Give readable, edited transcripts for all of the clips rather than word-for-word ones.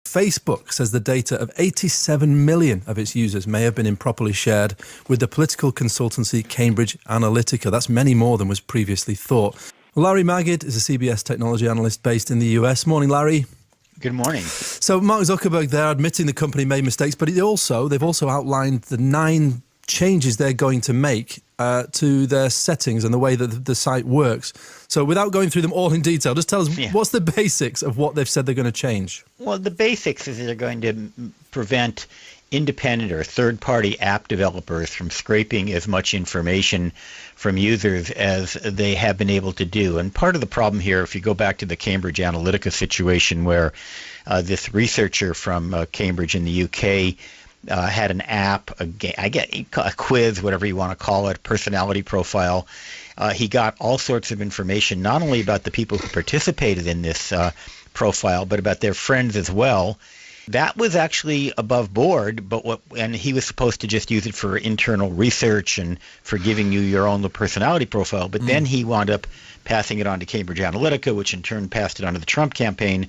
Facebook says the data of 87 million of its users may have been improperly shared with the political consultancy Cambridge Analytica. That's many more than was previously thought. Larry Magid is a CBS technology analyst based in the US. Morning, Larry. Good morning. So Mark Zuckerberg there admitting the company made mistakes, but they've also outlined the 9 changes they're going to make to their settings and the way that the site works. So without going through them all in detail, just tell us what's the basics of what they've said they're going to change? Well, the basics is they're going to prevent independent or third-party app developers from scraping as much information from users as they have been able to do. And part of the problem here, if you go back to the Cambridge Analytica situation where this researcher from Cambridge in the UK had an app, a quiz, whatever you want to call it, personality profile. He got all sorts of information, not only about the people who participated in this profile, but about their friends as well. That was actually above board, and he was supposed to just use it for internal research and for giving you your own personality profile. But then he wound up passing it on to Cambridge Analytica, which in turn passed it on to the Trump campaign.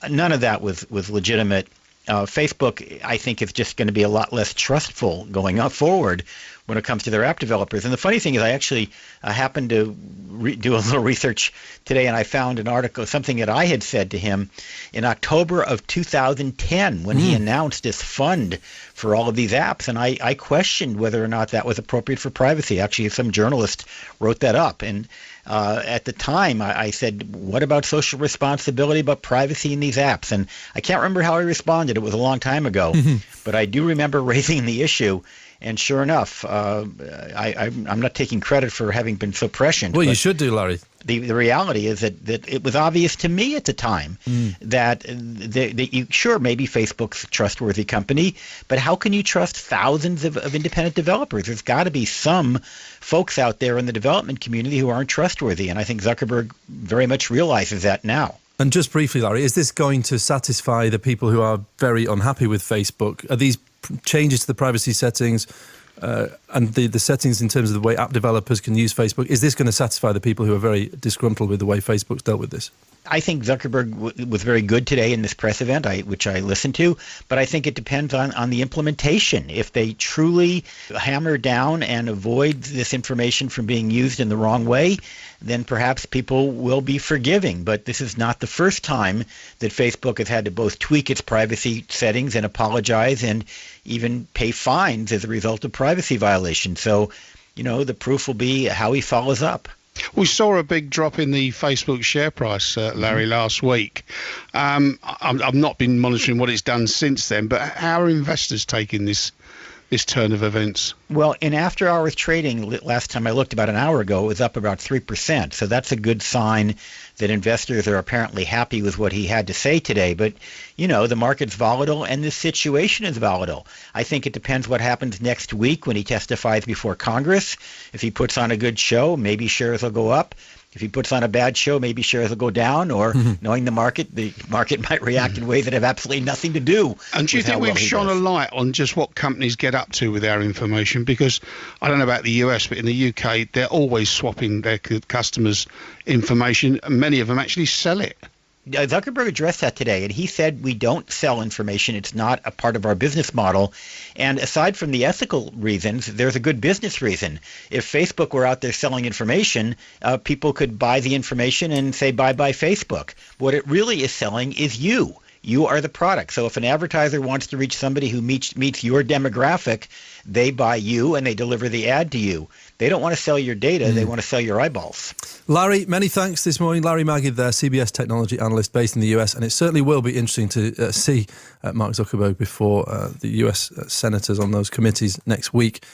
None of that was legitimate. Facebook, I think, is just going to be a lot less trustful going forward when it comes to their app developers. And the funny thing is I actually happened to do a little research today, and I found an article, something that I had said to him in October of 2010 when he announced this fund for all of these apps. And I questioned whether or not that was appropriate for privacy. Actually, some journalist wrote that up. And at the time, I said, what about social responsibility, about privacy in these apps? And I can't remember how he responded. It was a long time ago. But I do remember raising the issue. And sure enough, I'm not taking credit for having been so prescient. Well, you should do, Larry. The reality is that it was obvious to me at the time that maybe Facebook's a trustworthy company, but how can you trust thousands of independent developers? There's got to be some folks out there in the development community who aren't trustworthy, and I think Zuckerberg very much realizes that now. And just briefly, Larry, is this going to satisfy the people who are very unhappy with Facebook? Are these changes to the privacy settings and the settings in terms of the way app developers can use Facebook, is this going to satisfy the people who are very disgruntled with the way Facebook's dealt with this? I think Zuckerberg was very good today in this press event, which I listened to, but I think it depends on the implementation. If they truly hammer down and avoid this information from being used in the wrong way, then perhaps people will be forgiving. But this is not the first time that Facebook has had to both tweak its privacy settings and apologize and even pay fines as a result of privacy violations. So, the proof will be how he follows up. We saw a big drop in the Facebook share price, Larry, last week. I've not been monitoring what it's done since then, but how are investors taking this turn of events? Well, in after-hours trading, last time I looked about an hour ago, it was up about 3%. So that's a good sign that investors are apparently happy with what he had to say today. But, the market's volatile and this situation is volatile. I think it depends what happens next week when he testifies before Congress. If he puts on a good show, maybe shares will go up. If he puts on a bad show, maybe shares will go down, or knowing the market might react in ways that have absolutely nothing to do. And do you think we've shone a light on just what companies get up to with our information? Because I don't know about the US, but in the UK, they're always swapping their customers' information, and many of them actually sell it. Zuckerberg addressed that today, and he said we don't sell information. It's not a part of our business model. And aside from the ethical reasons, there's a good business reason. If Facebook were out there selling information, people could buy the information and say, bye-bye Facebook. What it really is selling is you. You are the product. So if an advertiser wants to reach somebody who meets your demographic, they buy you and they deliver the ad to you. They don't want to sell your data. They want to sell your eyeballs. Larry, many thanks this morning. Larry Magid there, CBS technology analyst based in the US. And it certainly will be interesting to see Mark Zuckerberg before the US senators on those committees next week.